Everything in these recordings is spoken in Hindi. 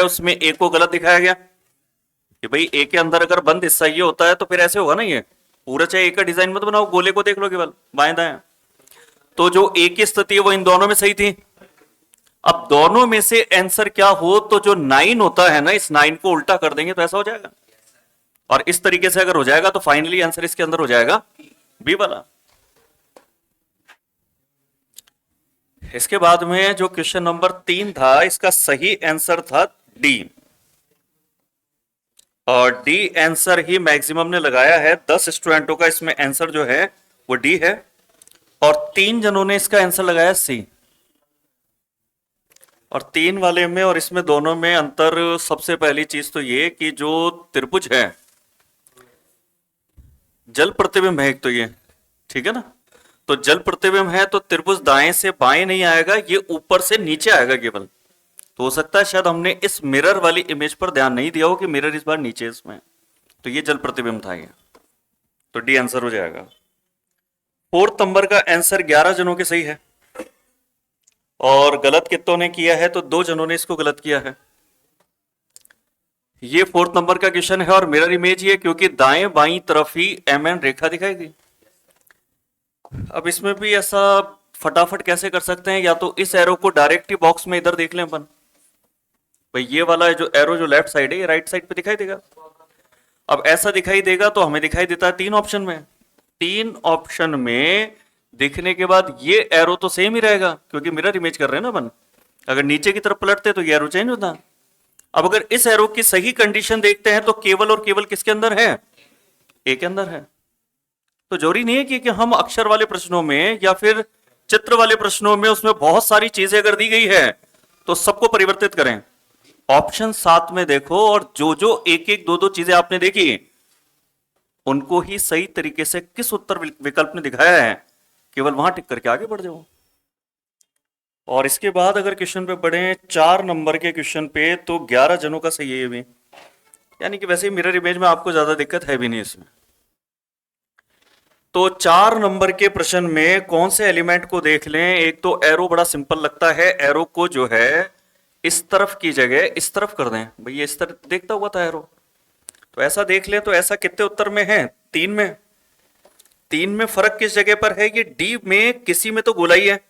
उसमें ए को गलत दिखाया गया कि भाई ए के अंदर अगर बंद हिस्सा ये होता है तो फिर ऐसे होगा ना, ये पूरा चाहे ए का डिजाइन मत बनाओ, गोले को देख लो केवल बाएं दाएं। तो जो ए की स्थिति है वो इन दोनों में सही थी। अब दोनों में से आंसर क्या हो, तो जो 9 होता है ना, इस 9 को उल्टा कर देंगे तो ऐसा हो जाएगा। और इस तरीके से अगर हो जाएगा तो फाइनली आंसर इसके अंदर हो जाएगा बी वाला। इसके बाद में जो क्वेश्चन नंबर 3 था, इसका सही आंसर था डी, और डी आंसर ही मैक्सिमम ने लगाया है। 10 स्टूडेंटों का इसमें आंसर जो है वो डी है, और 3 जनों ने इसका आंसर लगाया सी। और 3 वाले में और इसमें दोनों में अंतर, सबसे पहली चीज तो ये कि जो त्रिभुज है, जल प्रतिबिंब है एक तो ये, ठीक है ना, तो जल प्रतिबिंब है तो त्रिभुज दाएं से बाएं नहीं आएगा, ये ऊपर से नीचे आएगा केवल। तो हो सकता है शायद हमने इस मिरर वाली इमेज पर ध्यान नहीं दिया हो कि मिरर इस बार नीचे इसमें, तो ये जल प्रतिबिंब था ये, तो डी आंसर हो जाएगा। 4th नंबर का आंसर 11 जनों के सही है, और गलत कितनों ने किया है, तो 2 जनों ने इसको गलत किया है। ये 4th नंबर का क्वेश्चन है और मिरर इमेज ही है, क्योंकि दाएं बाईं तरफ ही एम एन रेखा दिखाएगी। अब इसमें भी ऐसा फटाफट कैसे कर सकते हैं, या तो इस एरो को डायरेक्ट ही बॉक्स में इधर देख लें अपन, भाई ये वाला जो एरो जो लेफ्ट साइड है ये राइट साइड पे दिखाई देगा। अब ऐसा दिखाई देगा तो हमें दिखाई देता है 3 ऑप्शन में, 3 ऑप्शन में दिखने के बाद ये एरो तो सेम ही रहेगा, क्योंकि मिरर इमेज कर रहे हैं ना अपन। अगर नीचे की तरफ पलटते तो ये एरो चेंज होता। अब अगर इस एरो की सही कंडीशन देखते हैं तो केवल और केवल किसके अंदर है, ए के अंदर है। तो जरूरी नहीं है कि हम अक्षर वाले प्रश्नों में या फिर चित्र वाले प्रश्नों में उसमें बहुत सारी चीजें अगर दी गई है तो सबको परिवर्तित करें। ऑप्शन 7 में देखो, और जो जो एक एक दो दो चीजें आपने देखी उनको ही सही तरीके से किस उत्तर विकल्प ने दिखाया है, केवल वहां टिक करके आगे बढ़ जाओ। और इसके बाद अगर क्वेश्चन पे बढ़े 4 नंबर के क्वेश्चन पे, तो 11 जनों का सही है ये भी, यानी कि वैसे ही मिरर इमेज में आपको ज्यादा दिक्कत है भी नहीं इसमें। तो 4 नंबर के प्रश्न में कौन से एलिमेंट को देख लें। एक तो एरो बड़ा सिंपल लगता है, एरो को जो है इस तरफ की जगह इस तरफ कर दें, भैया इस तरफ देखता हुआ था एरो, तो ऐसा देख लें। तो ऐसा कितने उत्तर में है, 3 में। 3 में फर्क किस जगह पर है, ये डी में किसी में तो गोलाई है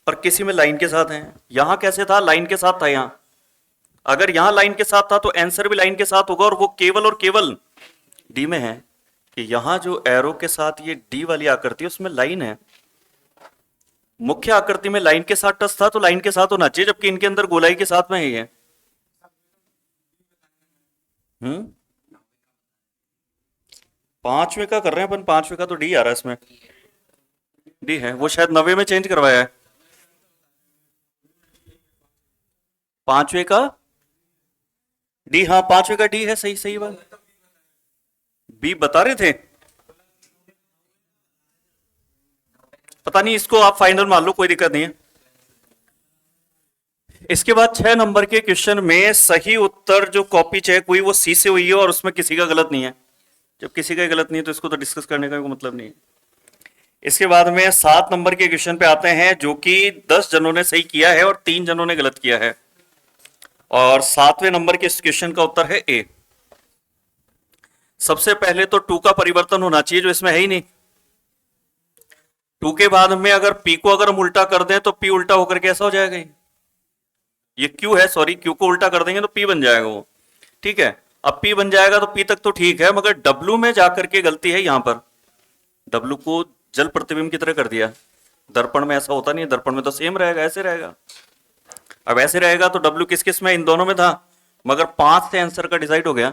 और किसी में लाइन के साथ है। यहां कैसे था, लाइन के साथ था यहां। अगर यहां लाइन के साथ था तो आंसर भी लाइन के साथ होगा, और वो केवल और केवल डी में है कि यहां जो एरो के साथ ये डी वाली आकृति है उसमें लाइन है। मुख्य आकृति में लाइन के साथ टच था तो लाइन के साथ होना चाहिए, जबकि इनके अंदर गोलाई के साथ में ही है। 5वें का कर रहे हैं अपन, 5वें का तो डी आ रहा है इसमें, डी है। वो शायद 9वें में चेंज करवाया है। 5वें का डी, हाँ 5वें का डी है, सही सही बात। बी बता रहे थे, पता नहीं, इसको आप फाइनल मान लो, कोई दिक्कत नहीं है। इसके बाद 6 नंबर के क्वेश्चन में सही उत्तर जो कॉपी चेक हुई वो सी से हुई है, और उसमें किसी का गलत नहीं है। जब किसी का गलत नहीं है तो इसको तो डिस्कस करने का कोई मतलब नहीं है। इसके बाद में 7 नंबर के क्वेश्चन पे आते हैं, जो कि 10 जनों ने सही किया है और 3 जनों ने गलत किया है। और 7वें नंबर के इस क्वेश्चन का उत्तर है ए। सबसे पहले तो 2 का परिवर्तन होना चाहिए, जो इसमें है ही नहीं। 2 के बाद में अगर पी को अगर हम उल्टा कर दें तो पी उल्टा होकर के ऐसा हो जाएगा, ये क्यू है, सॉरी, क्यू को उल्टा कर देंगे तो पी बन जाएगा वो, ठीक है। अब पी बन जाएगा तो पी तक तो ठीक है, मगर डब्लू में जाकर के गलती है यहां पर। डब्लू को जल प्रतिबिंब की तरह कर दिया। दर्पण में ऐसा होता नहीं है, दर्पण में तो सेम रहेगा, ऐसे रहेगा। अब ऐसे रहेगा तो डब्लू किस किस में, इन दोनों में था, मगर 5 से आंसर का डिसाइड हो गया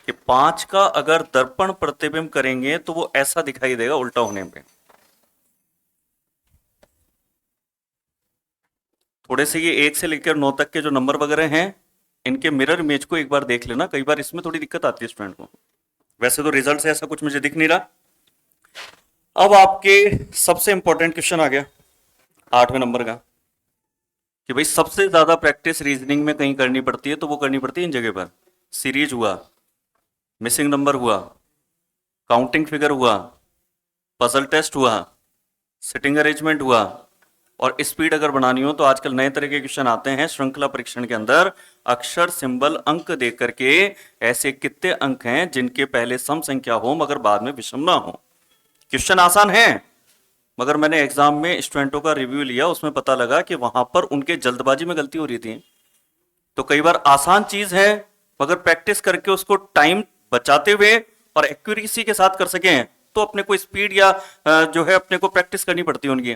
कि 5 का अगर दर्पण प्रतिबिंब करेंगे तो वो ऐसा दिखाई देगा उल्टा होने पे। थोड़े से ये 1 से लेकर 9 तक के जो नंबर वगैरह हैं, इनके मिरर इमेज को एक बार देख लेना, कई बार इसमें थोड़ी दिक्कत आती है स्टूडेंट को। वैसे तो रिजल्ट से ऐसा कुछ मुझे दिख नहीं रहा। अब आपके सबसे इंपॉर्टेंट क्वेश्चन आ गया 8वें नंबर का, कि भाई सबसे ज्यादा प्रैक्टिस रीजनिंग में कहीं करनी पड़ती है तो वो करनी पड़ती है इन जगह पर। सीरीज हुआ, मिसिंग नंबर हुआ, काउंटिंग फिगर हुआ, पजल टेस्ट हुआ, सिटिंग अरेंजमेंट हुआ, और स्पीड अगर बनानी हो तो आजकल नए तरह के क्वेश्चन आते हैं श्रृंखला परीक्षण के अंदर, अक्षर सिंबल अंक दे करके ऐसे कितने अंक हैं जिनके पहले सम संख्या हो मगर बाद में विषम ना हो। क्वेश्चन आसान है, मगर मैंने एग्जाम में स्टूडेंटों का रिव्यू लिया, उसमें पता लगा कि वहां पर उनके जल्दबाजी में गलती हो रही थी। तो कई बार आसान चीज है मगर प्रैक्टिस करके उसको टाइम बचाते हुए और एक्यूरेसी के साथ कर सकें तो अपने को स्पीड या जो है अपने को प्रैक्टिस करनी पड़ती है उनकी।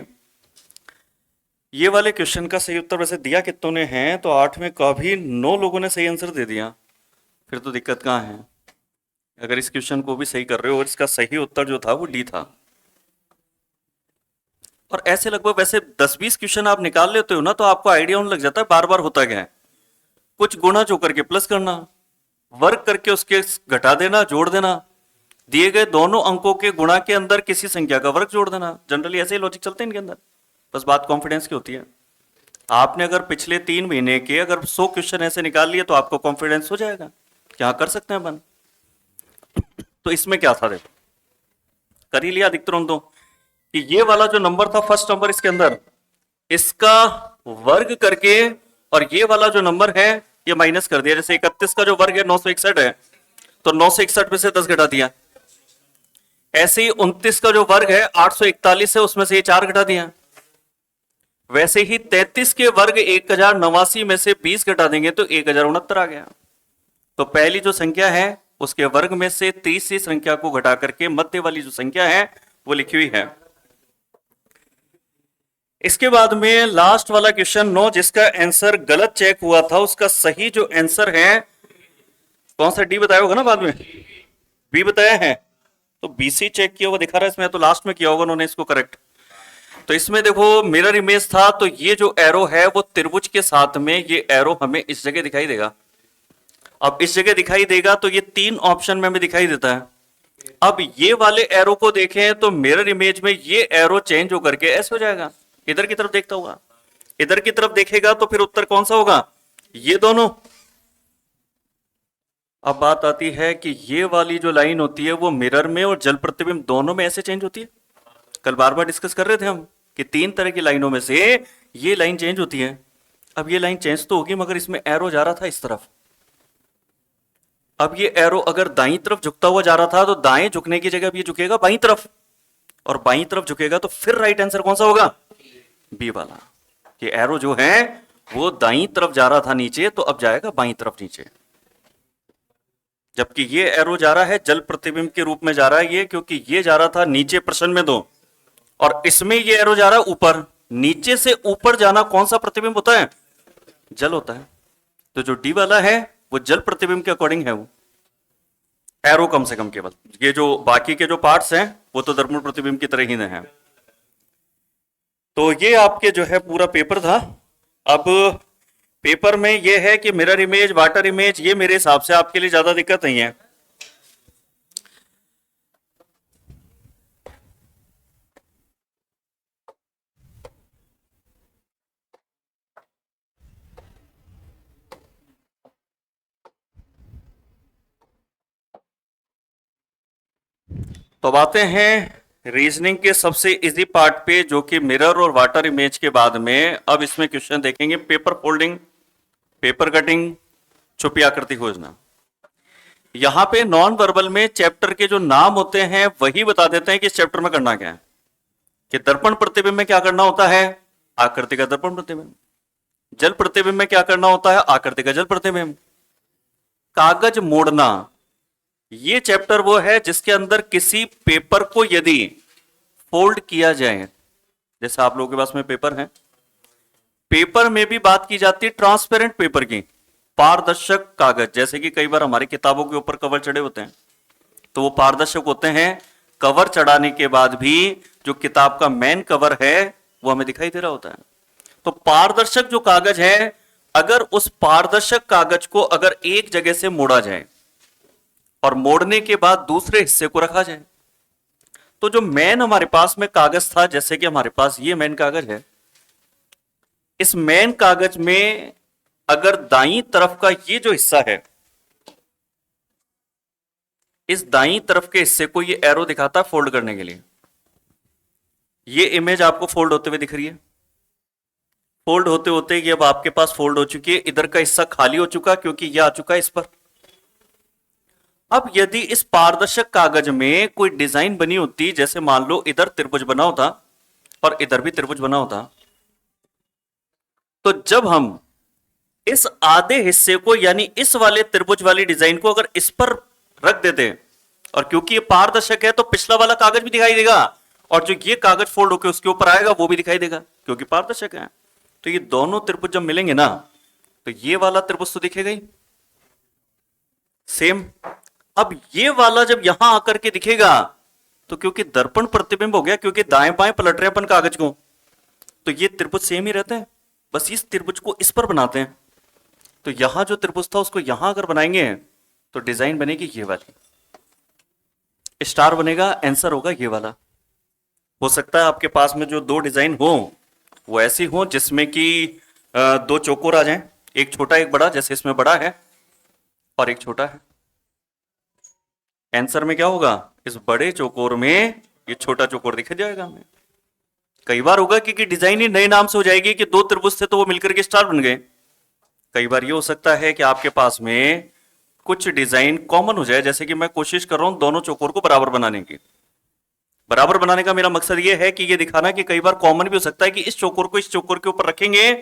ये वाले क्वेश्चन का सही उत्तर वैसे दिया कितनों ने है, तो 8 में का भी 9 लोगों ने सही आंसर दे दिया। फिर तो दिक्कत कहाँ है? अगर इस क्वेश्चन को भी सही कर रहे हो और इसका सही उत्तर जो था वो डी था। और ऐसे लगभग वैसे 10-20 क्वेश्चन आप निकाल लेते हो ना तो आपको आइडिया होने लग जाता है बार बार होता क्या है। कुछ गुणा जो करके प्लस करना, वर्ग करके उसके घटा देना, जोड़ देना, दिए गए दोनों अंकों के गुणा के अंदर किसी संख्या का वर्ग जोड़ देना। जनरली ऐसे ही लॉजिक चलते हैं इनके अंदर, बस बात कॉन्फिडेंस की होती है। आपने अगर पिछले 3 महीने के अगर 100 क्वेश्चन ऐसे निकाल लिए तो आपको कॉन्फिडेंस हो जाएगा क्या कर सकते हैं अपन। तो इसमें क्या था, देखो कर ही लिया अधिकतर तो कि ये वाला जो नंबर था फर्स्ट नंबर इसके अंदर, इसका वर्ग करके और ये वाला जो नंबर है ये माइनस कर दिया। जैसे 31 का जो वर्ग है 961 है तो 961 में से 10 घटा दिया। ऐसे ही 29 का जो वर्ग है 841 है उसमें से ये 4 घटा दिया। वैसे ही 33 के वर्ग 1089 में से 20 घटा देंगे तो 1069 आ गया। तो पहली जो संख्या है उसके वर्ग में से तीसरी संख्या को घटा करके मध्य वाली जो संख्या है वो लिखी हुई है। इसके बाद में लास्ट वाला क्वेश्चन 9 जिसका आंसर गलत चेक हुआ था, उसका सही जो आंसर है कौन सा, डी बताया होगा ना बाद में, बी बताया है तो बी सी चेक किया हुआ दिखा रहा है इसमें, तो लास्ट में किया होगा उन्होंने इसको करेक्ट। तो इसमें देखो मिरर इमेज था तो ये जो एरो है वो त्रिभुज के साथ में ये एरो हमें इस जगह दिखाई देगा। अब इस जगह दिखाई देगा तो ये 3 ऑप्शन में हमें दिखाई देता है। अब ये वाले एरो को देखें तो मिरर इमेज में ये एरो चेंज होकर के ऐसे हो जाएगा, इधर की तरफ देखता होगा, इधर की तरफ देखेगा तो फिर उत्तर कौन सा होगा, ये दोनों। अब बात आती है कि ये वाली जो लाइन होती है वो मिरर में और जल प्रतिबिंब दोनों में ऐसे चेंज होती है। कल बार बार डिस्कस कर रहे थे हम कि 3 तरह की लाइनों में से ये लाइन चेंज होती है। अब ये लाइन चेंज तो होगी मगर इसमें एरो जा रहा था इस तरफ। अब ये एरो अगर दाईं तरफ झुकता हुआ जा रहा था तो दाएं झुकने की जगह अब ये झुकेगा बाईं तरफ, और बाईं तरफ झुकेगा तो फिर राइट आंसर कौन सा होगा, बी वाला। ये एरो जो है वो दाईं तरफ जा रहा था नीचे तो अब जाएगा बाईं तरफ नीचे, जबकि ये एरो जा रहा है जल प्रतिबिंब के रूप में जा रहा है ये, क्योंकि ये जा रहा था नीचे प्रश्न में 2 और इसमें ये एरो जा रहा है ऊपर। नीचे से ऊपर जाना कौन सा प्रतिबिंब होता है, जल होता है। तो जो डी वाला है वो जल प्रतिबिंब के अकॉर्डिंग है वो एरो, कम से कम केवल ये जो बाकी के जो पार्ट्स हैं वो तो दर्पण प्रतिबिंब की तरह ही हैं। तो ये आपके जो है पूरा पेपर था। अब पेपर में ये है कि मिरर इमेज, वाटर इमेज, ये मेरे हिसाब से आपके लिए ज्यादा दिक्कत नहीं है। तो अब आते हैं रीजनिंग के सबसे इजी पार्ट पे जो कि मिरर और वाटर इमेज के बाद में अब इसमें क्वेश्चन देखेंगे पेपर फोल्डिंग, पेपर कटिंग, छुपी आकृति खोजना। यहां पे नॉन वर्बल में चैप्टर के जो नाम होते हैं वही बता देते हैं कि इस चैप्टर में करना क्या है। कि दर्पण प्रतिबिंब में क्या करना होता है, आकृति का दर्पण प्रतिबिंब। जल प्रतिबिंब में क्या करना होता है, आकृति का जल प्रतिबिंब। कागज मोड़ना, ये चैप्टर वो है जिसके अंदर किसी पेपर को यदि फोल्ड किया जाए, जैसे आप लोगों के पास में पेपर है, पेपर में भी बात की जाती है ट्रांसपेरेंट पेपर की, पारदर्शक कागज। जैसे कि कई बार हमारी किताबों के ऊपर कवर चढ़े होते हैं तो वो पारदर्शक होते हैं, कवर चढ़ाने के बाद भी जो किताब का मेन कवर है वो हमें दिखाई दे रहा होता है। तो पारदर्शक जो कागज है, अगर उस पारदर्शक कागज को अगर एक जगह से मोड़ा जाए और मोड़ने के बाद दूसरे हिस्से को रखा जाए, तो जो मेन हमारे पास में कागज था, जैसे कि हमारे पास ये मेन कागज है, इस मेन कागज में अगर दाईं तरफ का ये जो हिस्सा है, इस दाईं तरफ के हिस्से को ये एरो दिखाता है फोल्ड करने के लिए। ये इमेज आपको फोल्ड होते हुए दिख रही है, फोल्ड होते होते ये अब आपके पास फोल्ड हो चुकी है, इधर का हिस्सा खाली हो चुका क्योंकि ये आ चुका है इस पर। अब यदि इस पारदर्शक कागज में कोई डिजाइन बनी होती, जैसे मान लो इधर त्रिभुज बना होता और इधर भी त्रिभुज बना होता, तो जब हम इस आधे हिस्से को यानी इस वाले त्रिभुज वाली डिजाइन को अगर इस पर रख देते, और क्योंकि ये पारदर्शक है तो पिछला वाला कागज भी दिखाई देगा और जो ये कागज फोल्ड होकर उसके ऊपर आएगा वो भी दिखाई देगा क्योंकि पारदर्शक है। तो ये दोनों त्रिभुज जब मिलेंगे ना तो ये वाला त्रिभुज तो दिखेगा ही सेम। अब ये वाला जब यहां आकर के दिखेगा तो क्योंकि दर्पण प्रतिबिंब हो गया, क्योंकि दाएं बाएं पलट रहे अपन कागज को, तो ये त्रिभुज सेम ही रहते हैं, बस इस त्रिभुज को इस पर बनाते हैं। तो यहां जो त्रिभुज था उसको यहां अगर बनाएंगे तो डिजाइन बनेगी ये वाली, स्टार बनेगा, आंसर होगा ये वाला। हो सकता है आपके पास में जो दो डिजाइन हो वो ऐसी हो जिसमें कि दो चौकोर आ जाएं, एक छोटा एक बड़ा, जैसे इसमें बड़ा है और एक छोटा है। आंसर में क्या होगा, इस बड़े चौकोर में ये छोटा चौकोर दिख जाएगा हमें। कई बार होगा कि डिजाइन ही नए नाम से हो जाएगी कि दो त्रिभुज थे तो वो मिलकर के स्टार बन गए। कई बार ये हो सकता है कि आपके पास में कुछ डिजाइन कॉमन हो जाए, जैसे कि मैं कोशिश कर रहा हूं दोनों चौकोर को बराबर बनाने की। बराबर बनाने का मेरा मकसद ये है कि ये दिखाना कि कई बार कॉमन भी हो सकता है कि इस चौकोर को इस चौकोर के ऊपर रखेंगे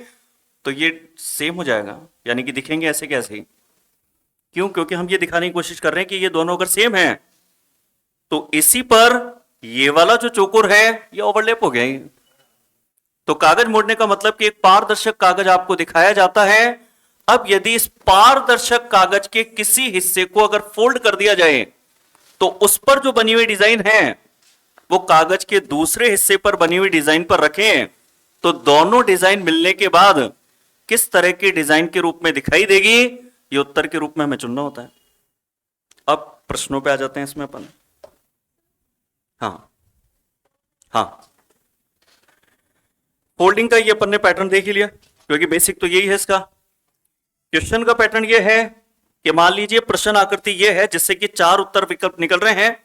तो ये सेम हो जाएगा, यानी कि दिखेंगे ऐसे कैसे। क्यों, क्योंकि हम ये दिखाने की कोशिश कर रहे हैं कि ये दोनों अगर सेम है तो इसी पर ये वाला जो चौकोर है ये ओवरलैप हो गया। तो कागज मोड़ने का मतलब कि एक पारदर्शक कागज आपको दिखाया जाता है। अब यदि इस पारदर्शक कागज के किसी हिस्से को अगर फोल्ड कर दिया जाए तो उस पर जो बनी हुई डिजाइन है वो कागज के दूसरे हिस्से पर बनी हुई डिजाइन पर रखें तो दोनों डिजाइन मिलने के बाद किस तरह की डिजाइन के रूप में दिखाई देगी, ये उत्तर के रूप में हमें चुनना होता है। अब प्रश्नों पे आ जाते हैं इसमें अपन। हाँ, फोल्डिंग का ये अपन ने पैटर्न देख ही लिया क्योंकि बेसिक तो यही है इसका। क्वेश्चन का पैटर्न ये है कि मान लीजिए प्रश्न आकृति ये है जिससे कि चार उत्तर विकल्प निकल रहे हैं,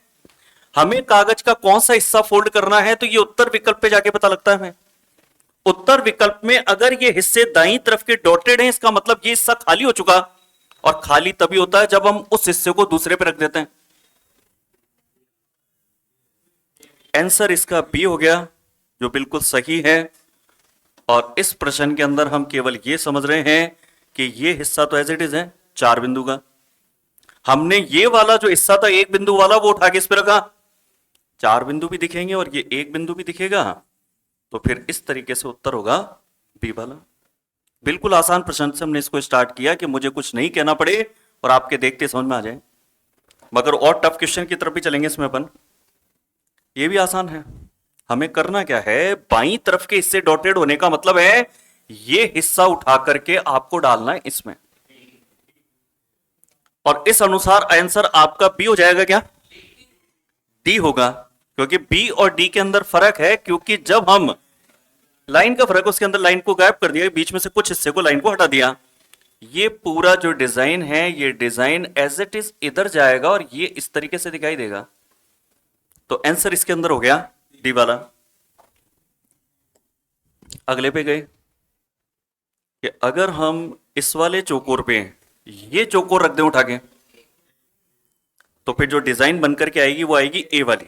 हमें कागज का कौन सा हिस्सा फोल्ड करना है तो ये उत्तर विकल्प पे जाके पता लगता है हमें। उत्तर विकल्प में अगर ये हिस्से दाईं तरफ के डॉटेड हैं इसका मतलब ये हिस्सा खाली हो चुका, और खाली तभी होता है जब हम उस हिस्से को दूसरे पे रख देते हैं। आंसर इसका बी हो गया जो बिल्कुल सही है। और इस प्रश्न के अंदर हम केवल ये समझ रहे हैं कि ये हिस्सा तो एज इट इज है 4 बिंदु का, हमने ये वाला जो हिस्सा था 1 बिंदु वाला वो उठा के इस पे रखा, 4 बिंदु भी दिखेंगे और ये 1 बिंदु भी दिखेगा, तो फिर इस तरीके से उत्तर होगा बी वाला। बिल्कुल आसान प्रश्न से हमने इसको स्टार्ट किया कि मुझे कुछ नहीं कहना पड़े और आपके देखते समझ में आ जाए। मगर और टफ क्वेश्चन की तरफ भी चलेंगे इसमें अपन। ये भी आसान है, हमें करना क्या है, बाईं तरफ के हिस्से डॉटेड होने का मतलब है ये हिस्सा उठा करके आपको डालना है इसमें, और इस अनुसार आंसर आपका बी हो जाएगा। क्या डी होगा, क्योंकि बी और डी के अंदर फर्क है, क्योंकि जब हम लाइन का फर्क उसके अंदर लाइन को गायब कर दिया, बीच में से कुछ हिस्से को लाइन को हटा दिया, ये पूरा जो डिजाइन है ये डिजाइन एज इट इज इधर जाएगा और ये इस तरीके से दिखाई देगा। तो आंसर इसके अंदर हो गया डी वाला। अगले पे गए कि अगर हम इस वाले चौकोर पे ये चौकोर रख दें उठा के तो फिर जो डिजाइन बनकर के आएगी वो आएगी ए वाली,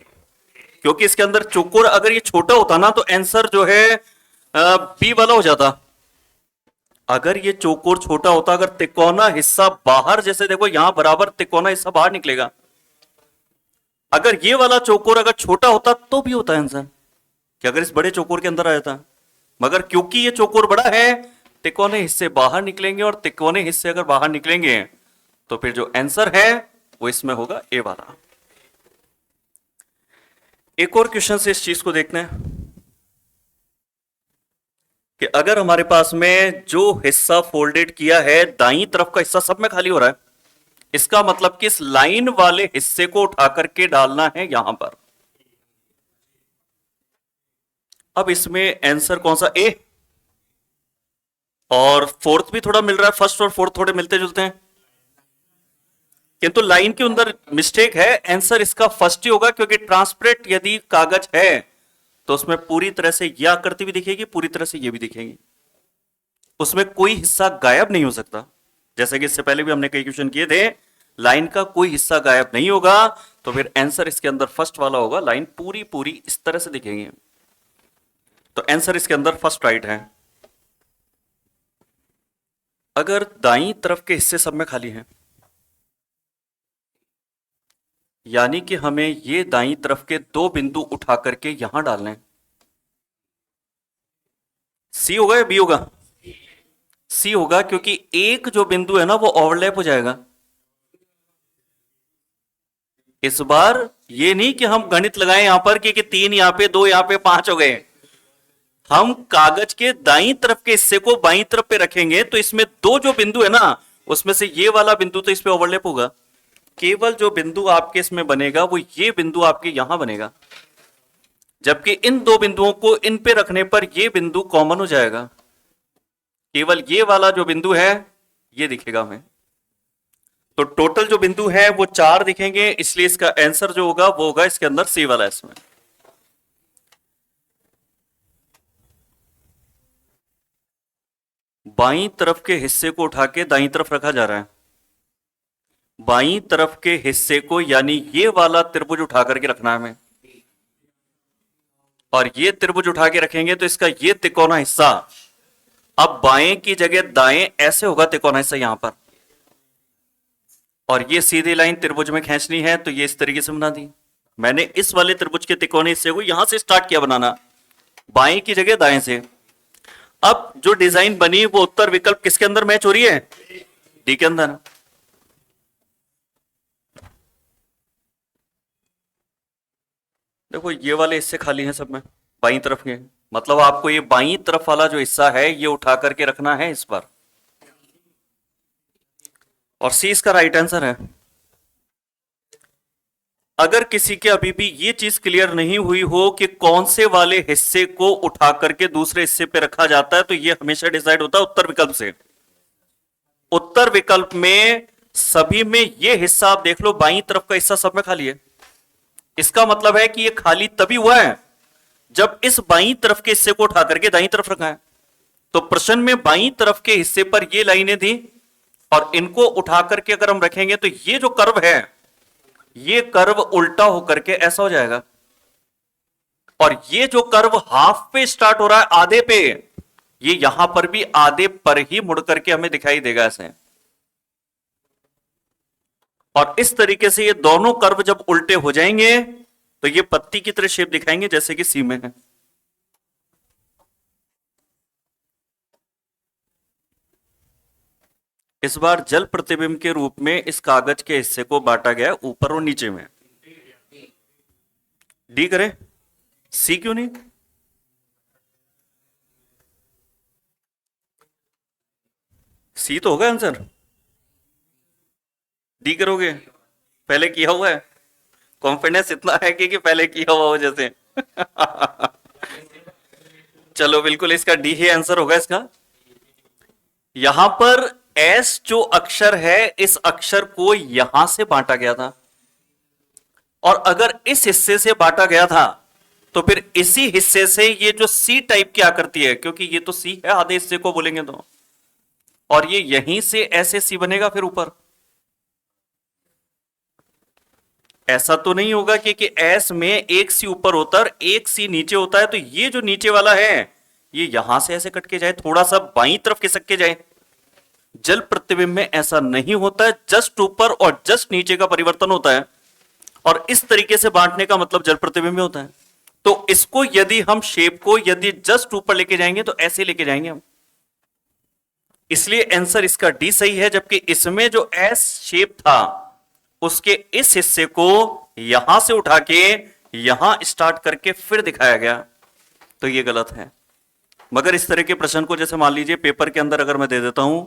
क्योंकि इसके अंदर चौकोर अगर ये छोटा होता ना तो आंसर जो है बी वाला हो जाता। अगर ये चौकोर छोटा होता, अगर तिकोना हिस्सा बाहर, जैसे देखो यहां बराबर तिकोना हिस्सा बाहर निकलेगा, अगर ये वाला चौकोर अगर छोटा होता तो भी होता आंसर कि अगर इस बड़े चौकोर के अंदर आ जाता, मगर क्योंकि ये चौकोर बड़ा है तिकोने हिस्से बाहर निकलेंगे, और तिकोने हिस्से अगर बाहर निकलेंगे तो फिर जो आंसर है वो इसमें होगा ए वाला। एक और क्वेश्चन से इस चीज को देखते हैं कि अगर हमारे पास में जो हिस्सा फोल्डेड किया है दाईं तरफ का हिस्सा सब में खाली हो रहा है, इसका मतलब कि इस लाइन वाले हिस्से को उठा करके डालना है यहां पर। अब इसमें आंसर कौन सा, ए, और फोर्थ भी थोड़ा मिल रहा है, फर्स्ट और फोर्थ थोड़े मिलते जुलते हैं, किंतु लाइन के अंदर मिस्टेक है। आंसर इसका फर्स्ट ही होगा, क्योंकि ट्रांसपेरेंट यदि कागज है तो उसमें पूरी तरह से यह आकृति भी दिखेगी, पूरी तरह से ये भी दिखेगी। उसमें कोई हिस्सा गायब नहीं हो सकता। जैसे कि इससे पहले भी हमने कई क्वेश्चन किए थे, लाइन का कोई हिस्सा गायब नहीं होगा, तो फिर आंसर इसके अंदर फर्स्ट वाला होगा। लाइन पूरी पूरी इस तरह से दिखेंगे, तो आंसर इसके अंदर फर्स्ट राइट है। अगर दाईं तरफ के हिस्से सब में खाली हैं, यानी कि हमें ये दाईं तरफ के दो बिंदु उठा करके यहां डालने हैं। सी होगा या बी होगा? सी होगा, क्योंकि एक जो बिंदु है ना वो ओवरलैप हो जाएगा। इस बार ये नहीं कि हम गणित लगाएं यहां पर कि 3 यहां पे 2 यहां पे 5 हो गए। हम कागज के दाईं तरफ के हिस्से को बाईं तरफ पे रखेंगे, तो इसमें दो जो बिंदु है ना, उसमें से ये वाला बिंदु तो इस पे ओवरलैप होगा। केवल जो बिंदु आपके इसमें बनेगा वो ये बिंदु आपके यहां बनेगा, जबकि इन दो बिंदुओं को इन पे रखने पर ये बिंदु कॉमन हो जाएगा। केवल ये वाला जो बिंदु है ये दिखेगा हमें। तो टोटल जो बिंदु है वो 4 दिखेंगे, इसलिए इसका आंसर जो होगा वो होगा इसके अंदर सी वाला। इसमें बाईं तरफ के हिस्से को उठा के दाईं तरफ रखा जा रहा है। बाईं तरफ के हिस्से को, यानी ये वाला त्रिभुज उठा करके रखना है हमें, और ये त्रिभुज उठा के रखेंगे तो इसका ये तिकोना हिस्सा अब बाएं की जगह दाएं ऐसे होगा, तिकोना हिस्सा यहां पर, और ये सीधी लाइन त्रिभुज में खींचनी है तो ये इस तरीके से बना दी। मैंने इस वाले त्रिभुज के तिकोने हिस्से को यहां से स्टार्ट किया बनाना, बाएं की जगह दाएं से। अब जो डिजाइन बनी वो उत्तर विकल्प किसके अंदर मैच हो रही है? डी के अंदर। देखो ये वाले हिस्से खाली हैं सब में बाईं तरफ के, मतलब आपको ये बाईं तरफ वाला जो हिस्सा है ये उठा करके रखना है इस पर, और सी इसका राइट आंसर है। अगर किसी के अभी भी ये चीज क्लियर नहीं हुई हो कि कौन से वाले हिस्से को उठा करके दूसरे हिस्से पे रखा जाता है, तो ये हमेशा डिसाइड होता है उत्तर विकल्प से। उत्तर विकल्प में सभी में ये हिस्सा आप देख लो, बाईं तरफ का हिस्सा सब में खाली है। इसका मतलब है कि ये खाली तभी हुआ है जब इस बाईं तरफ के हिस्से को उठा करके दाईं तरफ रखा है। तो प्रश्न में बाईं तरफ के हिस्से पर ये लाइनें थी, और इनको उठा करके अगर हम रखेंगे तो ये जो कर्व है ये कर्व उल्टा होकर के ऐसा हो जाएगा, और ये जो कर्व हाफ पे स्टार्ट हो रहा है, आधे पे, ये यहां पर भी आधे पर ही मुड़ करके हमें दिखाई देगा ऐसे। और इस तरीके से ये दोनों कर्व जब उल्टे हो जाएंगे तो ये पत्ती की तरह शेप दिखाएंगे, जैसे कि सी में है। इस बार जल प्रतिबिंब के रूप में इस कागज के हिस्से को बांटा गया ऊपर और नीचे में। डी करें? सी क्यों नहीं? सी तो होगा आंसर। डी करोगे? पहले किया हुआ है, कॉन्फिडेंस इतना है कि पहले किया हुआ हो जैसे। चलो बिल्कुल इसका डी ही आंसर होगा इसका। यहां पर एस जो अक्षर है, इस अक्षर को यहां से बांटा गया था, और अगर इस हिस्से से बांटा गया था तो फिर इसी हिस्से से ये जो सी टाइप की आकृति है, क्योंकि ये तो सी है आधे हिस्से को बोलेंगे तो, और ये यहीं से ऐसे सी बनेगा फिर ऊपर। ऐसा तो नहीं होगा कि एस में एक सी ऊपर होता है और एक सी नीचे होता है, तो ये जो नीचे वाला है ये यहां से ऐसे कट के जाए, थोड़ा सा बाईं तरफ खिसक के जाए। जल प्रतिबिंब में ऐसा नहीं होता है, जस्ट ऊपर और जस्ट नीचे का परिवर्तन होता है, और इस तरीके से बांटने का मतलब जल प्रतिबिंब में होता है। तो इसको यदि हम शेप को यदि जस्ट ऊपर लेके जाएंगे तो ऐसे लेके जाएंगे हम, इसलिए आंसर इसका डी सही है। जबकि इसमें जो एस शेप था उसके इस हिस्से को यहां से उठा के यहां स्टार्ट करके फिर दिखाया गया, तो ये गलत है। मगर इस तरह के प्रश्न को जैसे मान लीजिए पेपर के अंदर अगर मैं दे देता हूं,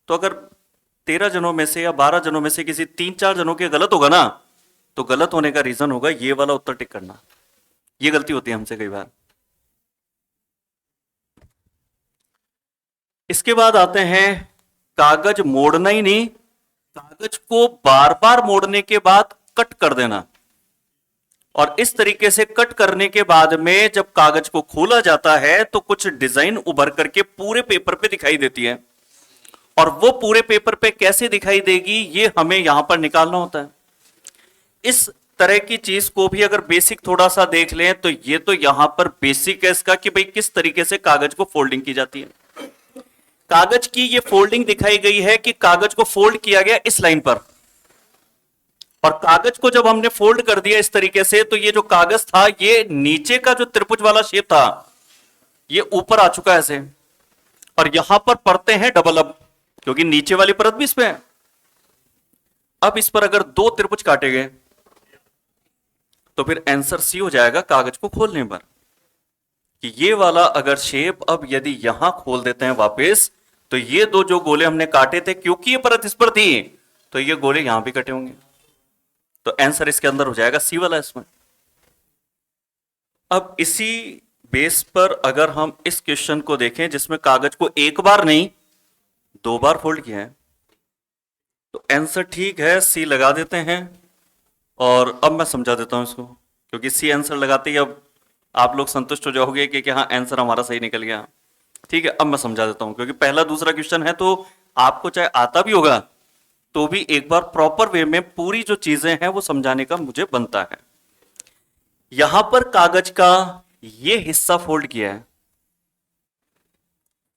तो अगर 13 जनों में से या 12 जनों में से किसी 3-4 जनों के गलत होगा ना, तो गलत होने का रीजन होगा ये वाला उत्तर टिक करना। ये गलती होती है हमसे कई बार। इसके बाद आते हैं कागज मोड़ना ही नहीं, कागज को बार बार मोड़ने के बाद कट कर देना। और इस तरीके से कट करने के बाद में जब कागज को खोला जाता है तो कुछ डिजाइन उभर करके पूरे पेपर पे दिखाई देती है, और वो पूरे पेपर पे कैसे दिखाई देगी ये हमें यहां पर निकालना होता है। इस तरह की चीज को भी अगर बेसिक थोड़ा सा देख लें तो ये तो यहां पर बेसिक है इसका कि भाई किस तरीके से कागज को फोल्डिंग की जाती है। कागज की ये फोल्डिंग दिखाई गई है कि कागज को फोल्ड किया गया इस लाइन पर, और कागज को जब हमने फोल्ड कर दिया इस तरीके से तो ये जो कागज था ये नीचे का जो त्रिभुज वाला शेप था ये ऊपर आ चुका है ऐसे, और यहां पर परतें हैं डबल अब, क्योंकि नीचे वाली परत भी इस पे है। अब इस पर अगर दो त्रिभुज काटे गए तो फिर आंसर सी हो जाएगा कागज को खोलने पर, कि ये वाला अगर शेप अब यदि यहां खोल देते हैं वापस तो ये दो जो गोले हमने काटे थे क्योंकि ये परत इस पर थी तो ये गोले यहां भी कटे होंगे, तो आंसर इसके अंदर हो जाएगा सी वाला इसमें। अब इसी बेस पर अगर हम इस क्वेश्चन को देखें जिसमें कागज को एक बार नहीं दो बार फोल्ड किया है तो आंसर ठीक है सी लगा देते हैं। और अब मैं समझा देता हूं इसको, क्योंकि सी आंसर लगाते ही अब आप लोग संतुष्ट हो जाओगे कि हाँ आंसर हमारा सही निकल गया। ठीक है, अब मैं समझा देता हूं, क्योंकि पहला दूसरा क्वेश्चन है तो आपको चाहे आता भी होगा तो भी एक बार प्रॉपर वे में पूरी जो चीजें हैं वो समझाने का मुझे बनता है। यहां पर कागज का ये हिस्सा फोल्ड किया है,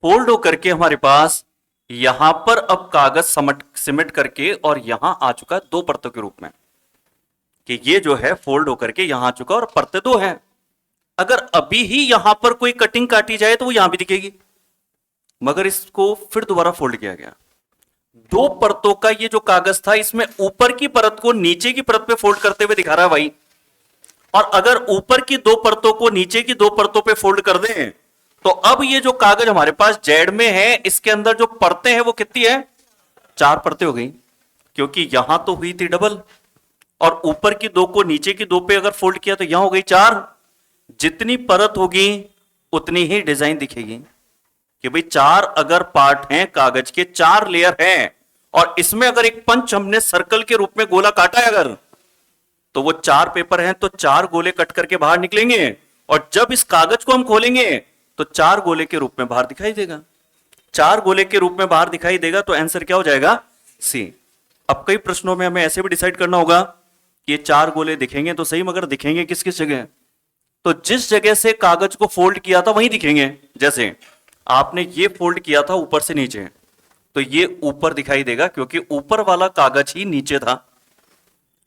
फोल्ड होकर के हमारे पास यहां पर अब कागज सिमट करके और यहां आ चुका है दो परतों के रूप में, कि ये जो है फोल्ड होकर के यहां आ चुका और परतें दो हैं। अगर अभी ही यहां पर कोई कटिंग काटी जाए तो वो यहां भी दिखेगी, मगर इसको फिर दोबारा फोल्ड किया गया। दो परतों का ये जो कागज था इसमें ऊपर की परत को नीचे की परत पे फोल्ड करते हुए दिखा रहा है भाई, और अगर ऊपर की दो परतों को नीचे की दो परतों पे फोल्ड कर दें तो अब ये जो कागज हमारे पास जेड में है इसके अंदर जो परतें हैं वो कितनी है, चार परतें हो गई, क्योंकि यहां तो हुई थी डबल और ऊपर की दो को नीचे की दो पे अगर फोल्ड किया तो यहां हो गई चार। जितनी परत होगी उतनी ही डिजाइन दिखेगी, कि भाई चार अगर पार्ट हैं कागज के, चार लेयर हैं, और इसमें अगर एक पंच हमने सर्कल के रूप में गोला काटा है अगर, तो वो चार पेपर हैं तो चार गोले कट करके बाहर निकलेंगे, और जब इस कागज को हम खोलेंगे तो चार गोले के रूप में बाहर दिखाई देगा। चार गोले के रूप में बाहर दिखाई देगा तो आंसर क्या हो जाएगा, सी। अब कई प्रश्नों में हमें ऐसे भी डिसाइड करना होगा कि ये चार गोले दिखेंगे तो सही, मगर दिखेंगे किस किस जगह, तो जिस जगह से कागज को फोल्ड किया था वहीं दिखेंगे। जैसे आपने ये फोल्ड किया था ऊपर से नीचे तो ये ऊपर दिखाई देगा क्योंकि ऊपर वाला कागज ही नीचे था,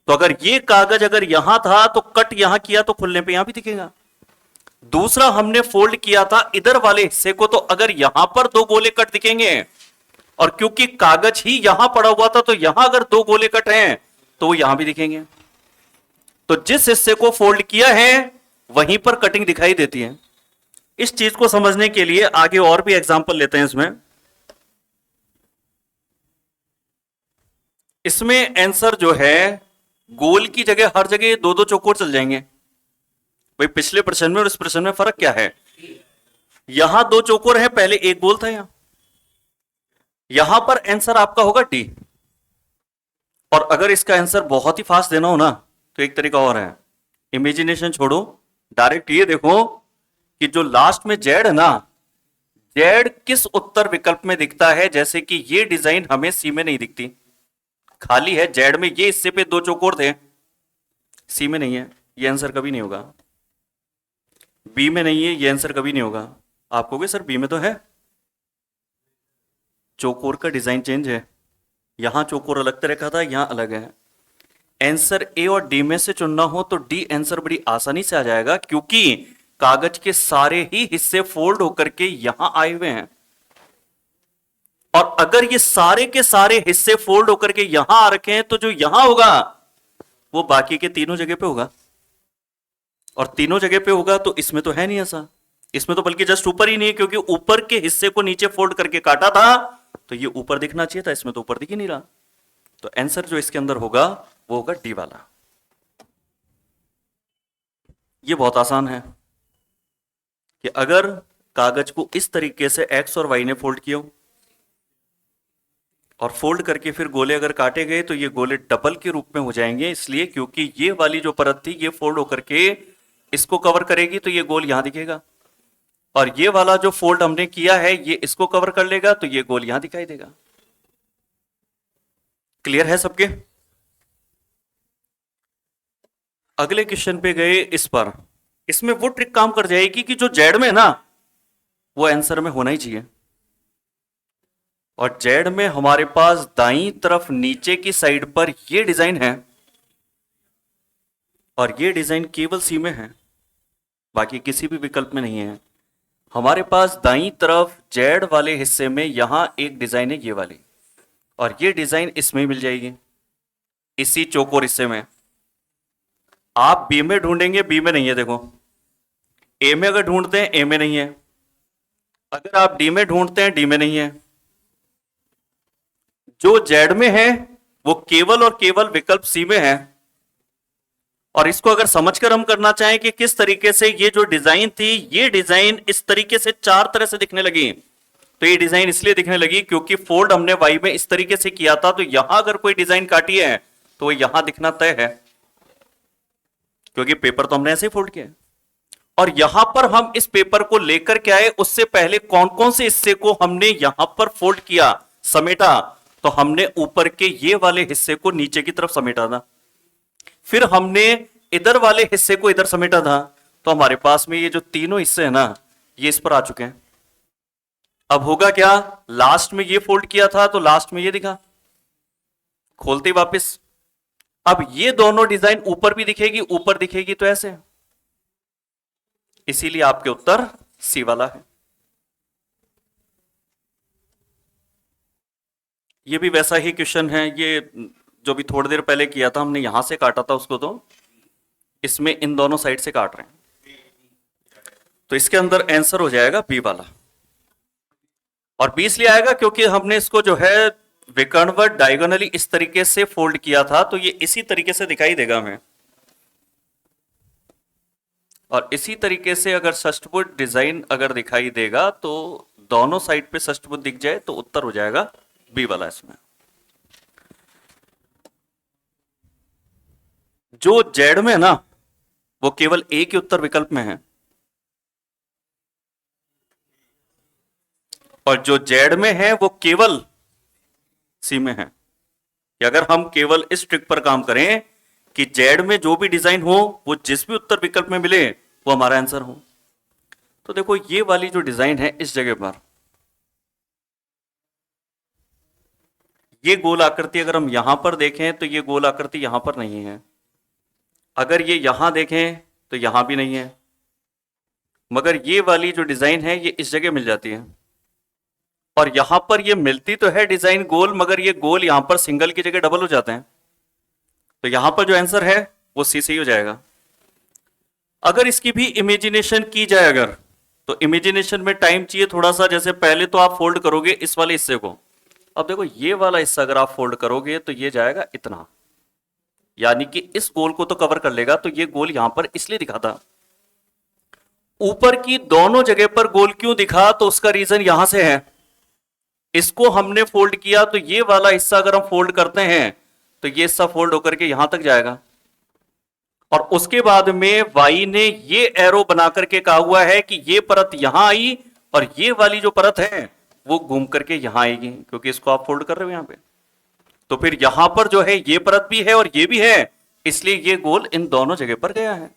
तो अगर ये कागज अगर यहां था तो कट यहां किया तो खुलने पे यहां भी दिखेगा। दूसरा हमने फोल्ड किया था इधर वाले हिस्से को, तो अगर यहां पर दो गोले कट दिखेंगे, और क्योंकि कागज ही यहां पड़ा हुआ था तो यहां अगर दो गोले कट हैं तो वो यहां भी दिखेंगे। तो जिस हिस्से को फोल्ड किया है वहीं पर कटिंग दिखाई देती है। इस चीज को समझने के लिए आगे और भी एग्जांपल लेते हैं। इसमें आंसर जो है गोल की जगह हर जगह दो दो चौकोर चल जाएंगे। भाई पिछले प्रश्न में और इस प्रश्न में फर्क क्या है, यहां दो चौकोर है, पहले एक गोल था, यहां पर आंसर आपका होगा डी। और अगर इसका आंसर बहुत ही फास्ट देना हो ना तो एक तरीका और है, इमेजिनेशन छोड़ो, डायरेक्ट ये देखो कि जो लास्ट में जेड है ना, जेड किस उत्तर विकल्प में दिखता है। जैसे कि ये डिजाइन हमें सी में नहीं दिखती, खाली है जेड में, ये हिस्से पे दो चौकोर थे, सी में नहीं है, ये आंसर कभी नहीं होगा। बी में नहीं है, ये आंसर कभी नहीं होगा। आप कहोगे सर बी में तो है, चौकोर का डिजाइन चेंज है, यहां चौकोर अलग तरह का था, यहां अलग है। आंसर ए और डी में से चुनना हो तो डी आंसर बड़ी आसानी से आ जाएगा, क्योंकि कागज के सारे ही हिस्से फोल्ड होकर के यहां आए हुए हैं, और अगर ये सारे के सारे हिस्से फोल्ड होकर के यहां आ रखे हैं तो जो यहां होगा वो बाकी के तीनों जगह पे होगा, और तीनों जगह पे होगा तो इसमें तो है नहीं ऐसा, इसमें तो बल्कि जस्ट ऊपर ही नहीं है, क्योंकि ऊपर के हिस्से को नीचे फोल्ड करके काटा था तो ये ऊपर दिखना चाहिए था, इसमें तो ऊपर दिख ही नहीं रहा। तो आंसर जो इसके अंदर होगा वो होगा डी वाला। ये बहुत आसान है कि अगर कागज को इस तरीके से एक्स और वाई ने फोल्ड किया और फोल्ड करके फिर गोले अगर काटे गए तो ये गोले डबल के रूप में हो जाएंगे, इसलिए क्योंकि ये वाली जो परत थी ये फोल्ड होकर के इसको कवर करेगी तो ये गोल यहां दिखेगा, और ये वाला जो फोल्ड हमने किया है ये इसको कवर कर लेगा तो ये गोल यहां दिखाई देगा। क्लियर है सबके? अगले क्वेश्चन पे गए इस पर, इसमें वो ट्रिक काम कर जाएगी कि जो जेड में है ना वो आंसर में होना ही चाहिए, और जेड में हमारे पास दाईं तरफ नीचे की साइड पर ये डिजाइन है और ये डिजाइन केवल सी में है, बाकी किसी भी विकल्प में नहीं है। हमारे पास दाईं तरफ जेड वाले हिस्से में यहां एक डिजाइन है ये वाली, और ये डिजाइन इसमें मिल जाएगी इसी चौकोर हिस्से में। आप बी में ढूंढेंगे, बी में नहीं है, देखो ए में अगर ढूंढते हैं ए में नहीं है, अगर आप डी में ढूंढते हैं डी में नहीं है। जो जेड में है वो केवल और केवल विकल्प सी में है, और इसको अगर समझकर हम करना चाहें कि किस तरीके से ये जो डिजाइन थी ये डिजाइन इस तरीके से चार तरह से दिखने लगी, तो ये डिजाइन इसलिए दिखने लगी क्योंकि फोल्ड हमने वाई में इस तरीके से किया था, तो यहां अगर कोई डिजाइन काटी है तो वो यहां दिखना तय है, क्योंकि पेपर तो हमने ऐसे ही फोल्ड किया है। और यहां पर हम इस पेपर को लेकर के आए, उससे पहले कौन कौन से हिस्से को हमने यहां पर फोल्ड किया, समेटा, तो हमने ऊपर के ये वाले हिस्से को नीचे की तरफ समेटा था, फिर हमने इधर वाले हिस्से को इधर समेटा था, तो हमारे पास में ये जो तीनों हिस्से हैं ना ये इस पर आ चुके हैं। अब होगा क्या, लास्ट में ये फोल्ड किया था तो लास्ट में ये दिखा, खोलते ही वापस, अब ये दोनों डिजाइन ऊपर भी दिखेगी, ऊपर दिखेगी तो ऐसे, इसीलिए आपके उत्तर सी वाला है। ये भी वैसा ही क्वेश्चन है, ये जो भी थोड़ी देर पहले किया था हमने, यहां से काटा था उसको, तो इसमें इन दोनों साइड से काट रहे हैं, तो इसके अंदर आंसर हो जाएगा बी वाला। और बी इसलिए आएगा क्योंकि हमने इसको जो है विकर्णवत डायगोनली इस तरीके से फोल्ड किया था, तो ये इसी तरीके से दिखाई देगा हमें, और इसी तरीके से अगर षष्ठभुज डिजाइन अगर दिखाई देगा तो दोनों साइड पे षष्ठभुज दिख जाए तो उत्तर हो जाएगा बी वाला। इसमें जो जेड में है ना वो केवल ए के उत्तर विकल्प में है, और जो जेड में है वो केवल सी में है। कि अगर हम केवल इस ट्रिक पर काम करें कि जेड में जो भी डिजाइन हो वो जिस भी उत्तर विकल्प में मिले वो हमारा आंसर हो, तो देखो ये वाली जो डिजाइन है इस जगह पर ये गोल आकृति अगर हम यहां पर देखें तो ये गोल आकृति यहां पर नहीं है, अगर ये यहां देखें तो यहां भी नहीं है, मगर ये वाली जो डिजाइन है ये इस जगह मिल जाती है, और यहां पर ये मिलती तो है डिजाइन गोल, मगर ये गोल यहां पर सिंगल की जगह डबल हो जाते हैं, तो यहां पर जो आंसर है वो सी सही हो जाएगा। अगर इसकी भी इमेजिनेशन की जाए अगर, तो इमेजिनेशन में टाइम चाहिए थोड़ा सा, जैसे पहले तो आप फोल्ड करोगे इस वाले हिस्से को, अब देखो ये वाला हिस्सा अगर आप फोल्ड करोगे तो ये जाएगा इतना, यानी कि इस गोल को तो कवर कर लेगा, तो ये गोल यहां पर इसलिए दिखा था। ऊपर की दोनों जगह पर गोल क्यों दिखा, तो उसका रीजन यहां से है, इसको हमने फोल्ड किया तो ये वाला हिस्सा अगर हम फोल्ड करते हैं तो ये हिस्सा फोल्ड होकर के यहां तक जाएगा, और उसके बाद में वाई ने ये एरो बना करके कहा हुआ है कि ये परत यहां आई और ये वाली जो परत है वो घूम करके यहां आएगी, क्योंकि इसको आप फोल्ड कर रहे हो यहां पे, तो फिर यहां पर जो है ये परत भी है और ये भी है, इसलिए ये गोल इन दोनों जगह पर गया है।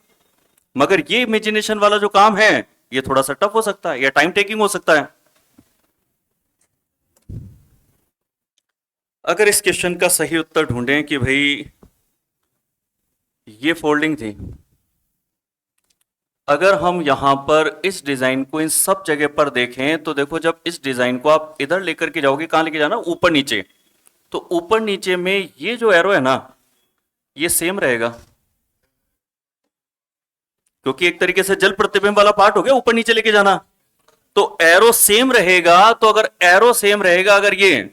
मगर ये इमेजिनेशन वाला जो काम है ये थोड़ा सा टफ हो सकता है या टाइम टेकिंग हो सकता है। अगर इस क्वेश्चन का सही उत्तर ढूंढें कि भाई ये फोल्डिंग थी, अगर हम यहां पर इस डिजाइन को इन सब जगह पर देखें तो देखो जब इस डिजाइन को आप इधर लेकर के जाओगे, कहां लेके जाना, ऊपर नीचे, तो ऊपर नीचे में ये जो एरो है ना ये सेम रहेगा, क्योंकि एक तरीके से जल प्रतिबिंब वाला पार्ट हो गया ऊपर नीचे लेके जाना, तो एरो सेम रहेगा। तो अगर एरो सेम रहेगा अगर ये,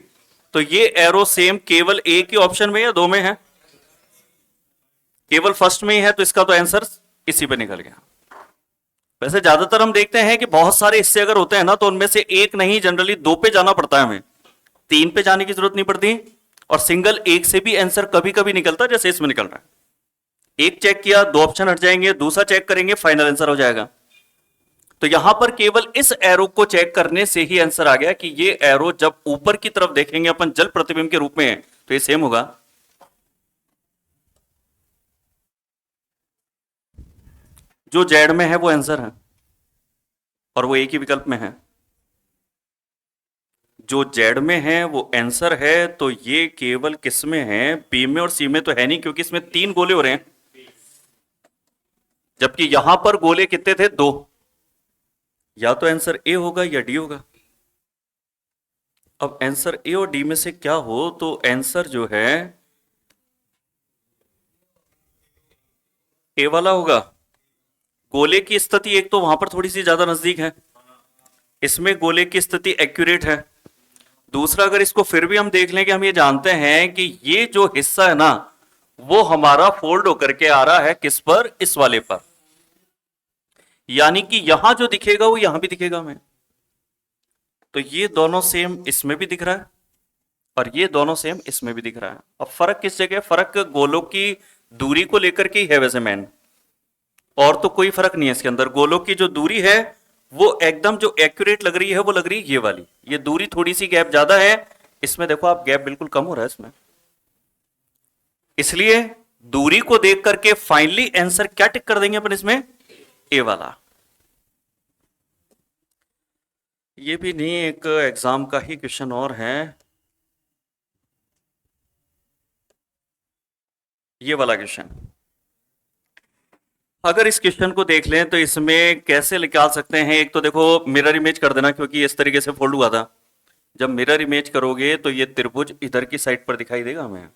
तो ये एरो सेम केवल एक ही ऑप्शन में या दो में है, केवल फर्स्ट में ही है, तो इसका तो आंसर इसी पे निकल गया। वैसे ज्यादातर हम देखते हैं कि बहुत सारे हिस्से अगर होते हैं ना तो उनमें से एक नहीं जनरली दो पे जाना पड़ता है हमें, 3 पे जाने की जरूरत नहीं पड़ती, और सिंगल एक से भी आंसर कभी कभी निकलता जैसे इसमें निकल रहा है। एक चेक किया, 2 ऑप्शन हट जाएंगे, दूसरा चेक करेंगे, फाइनल आंसर हो जाएगा। तो यहां पर केवल इस एरो को चेक करने से ही आंसर आ गया कि ये एरो जब ऊपर की तरफ देखेंगे अपन जल प्रतिबिंब के रूप में तो ये सेम होगा। जो जेड में है वो आंसर है और वो एक ही विकल्प में है। जो जेड में है वो आंसर है, तो ये केवल किस में है? बी में और सी में तो है नहीं, क्योंकि इसमें 3 गोले हो रहे हैं, जबकि यहां पर गोले कितने थे? 2। या तो आंसर ए होगा या डी होगा। अब आंसर ए और डी में से क्या हो, तो आंसर जो है ए वाला होगा। गोले की स्थिति एक तो वहां पर थोड़ी सी ज्यादा नजदीक है, इसमें गोले की स्थिति एक्यूरेट है। दूसरा, अगर इसको फिर भी हम देख लें कि हम ये जानते हैं कि ये जो हिस्सा है ना वो हमारा फोल्ड होकर के आ रहा है किस पर? इस वाले पर, यानी कि यहां जो दिखेगा वो यहां भी दिखेगा हमें। तो ये दोनों सेम इसमें भी दिख रहा है और ये दोनों सेम इसमें भी दिख रहा है। अब फर्क किस जगह? फर्क गोलों की दूरी को लेकर के ही है वैसे मैन, और तो कोई फर्क नहीं है इसके अंदर। गोलों की जो दूरी है वो एकदम जो एक्यूरेट लग रही है वो लग रही है ये वाली। ये दूरी थोड़ी सी गैप ज्यादा है, इसमें देखो आप गैप बिल्कुल कम हो रहा है इसमें। इसलिए दूरी को देख करके फाइनली आंसर क्या टिक कर देंगे अपन इसमें? ए वाला। ये भी नहीं, एक एग्जाम का ही क्वेश्चन और है, ये वाला क्वेश्चन। अगर इस क्वेश्चन को देख लें तो इसमें कैसे निकाल सकते हैं? एक तो देखो मिरर इमेज कर देना, क्योंकि इस तरीके से फोल्ड हुआ था। जब मिरर इमेज करोगे तो ये त्रिभुज इधर की साइड पर दिखाई देगा हमें,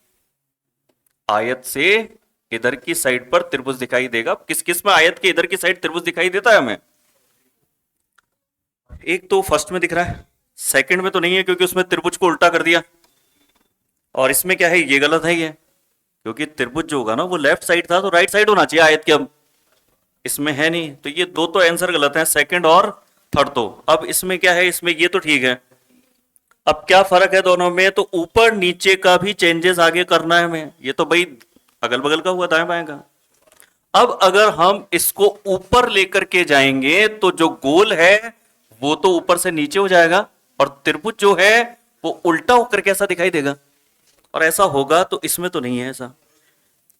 आयत से इधर की साइड पर त्रिभुज दिखाई देगा। किस किस में आयत के इधर की साइड त्रिभुज दिखाई देता है हमें? एक तो फर्स्ट में दिख रहा है, सेकंड में तो नहीं है क्योंकि उसमें त्रिभुज को उल्टा कर दिया, और इसमें क्या है? ये गलत है ये, क्योंकि त्रिभुज जो होगा ना वो लेफ्ट साइड था तो राइट साइड होना चाहिए आयत के। अब इसमें है नहीं, तो ये 2 तो आंसर गलत है, सेकंड और थर्ड। तो अब इसमें क्या है? इसमें ये तो ठीक है। अब क्या फर्क है दोनों में? तो ऊपर नीचे का भी चेंजेस आगे करना है हमें। ये तो भाई अगल बगल का हुआ, दाएं बाएं का। अब अगर हम इसको ऊपर लेकर के जाएंगे तो जो गोल है वो तो ऊपर से नीचे हो जाएगा, और त्रिभुज जो है वो उल्टा होकर के ऐसा दिखाई देगा। और ऐसा होगा तो इसमें तो नहीं है ऐसा,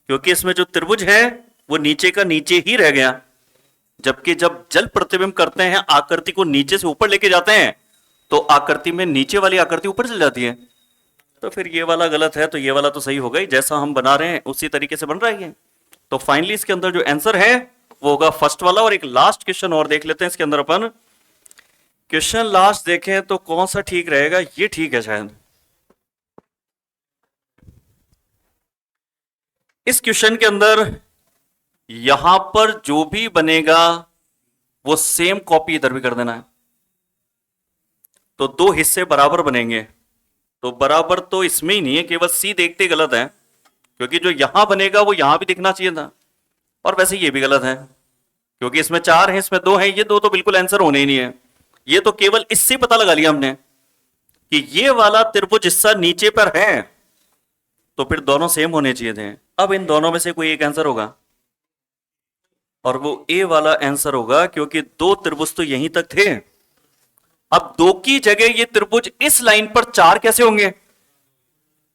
क्योंकि इसमें जो त्रिभुज है वो नीचे का नीचे ही रह गया, जबकि जब जल प्रतिबिंब करते हैं आकृति को नीचे से ऊपर लेके जाते हैं तो आकृति में नीचे वाली आकृति ऊपर चल जाती है। तो फिर ये वाला गलत है, तो ये वाला तो सही हो गई। जैसा हम बना रहे हैं उसी तरीके से बन रहा है ये। तो फाइनली इसके अंदर जो आंसर है वो होगा फर्स्ट वाला। और एक लास्ट क्वेश्चन और देख लेते हैं इसके अंदर अपन। क्वेश्चन लास्ट देखें तो कौन सा ठीक रहेगा? ये ठीक है शायद। इस क्वेश्चन के अंदर यहां पर जो भी बनेगा वो सेम कॉपी इधर भी कर देना है, तो 2 हिस्से बराबर बनेंगे। तो बराबर तो इसमें ही नहीं है, केवल सी देखते गलत है, क्योंकि जो यहां बनेगा वो यहां भी दिखना चाहिए था। और वैसे ये भी गलत है, क्योंकि इसमें 4 है, इसमें 2 है, ये 2 तो बिल्कुल आंसर होने ही नहीं है। ये तो केवल इससे पता लगा लिया हमने कि ये वाला त्रिभुज हिस्सा नीचे पर है, तो फिर दोनों सेम होने चाहिए थे। अब इन दोनों में से कोई एक आंसर होगा, और वो ए वाला आंसर होगा, क्योंकि 2 त्रिभुज तो यहीं तक थे। अब 2 की जगह ये त्रिभुज इस लाइन पर 4 कैसे होंगे?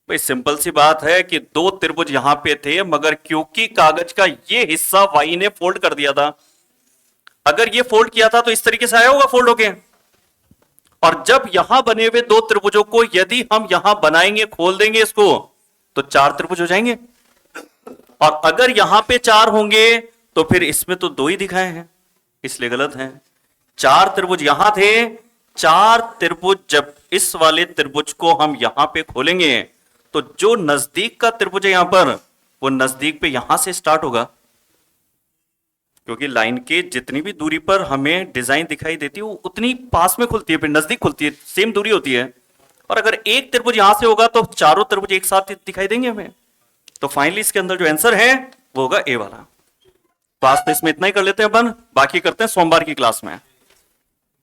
भाई सिंपल सी बात है कि 2 त्रिभुज यहां पे थे, मगर क्योंकि कागज का ये हिस्सा वाई ने फोल्ड कर दिया था, अगर ये फोल्ड किया था तो इस तरीके से आया होगा फोल्ड होके। और जब यहां बने हुए 2 त्रिभुजों को यदि हम यहां बनाएंगे, खोल देंगे इसको, तो 4 त्रिभुज हो जाएंगे। और अगर यहां पे 4 होंगे तो फिर इसमें तो 2 ही दिखाए हैं, इसलिए गलत है। 4 त्रिभुज यहां थे, 4 त्रिभुज जब इस वाले त्रिभुज को हम यहां पे खोलेंगे तो जो नजदीक का त्रिभुज है यहां पर, वो नजदीक पे यहां से स्टार्ट होगा, क्योंकि लाइन के जितनी भी दूरी पर हमें डिजाइन दिखाई देती है वो उतनी पास में खुलती है, फिर नजदीक खुलती है, सेम दूरी होती है। और अगर एक त्रिभुज यहां से होगा तो चारों त्रिभुज एक साथ दिखाई देंगे हमें। तो फाइनली इसके अंदर जो आंसर है वो होगा ए वाला। तो आज तो इसमें इतना ही कर लेते हैं अपन, बाकी करते हैं सोमवार की क्लास में।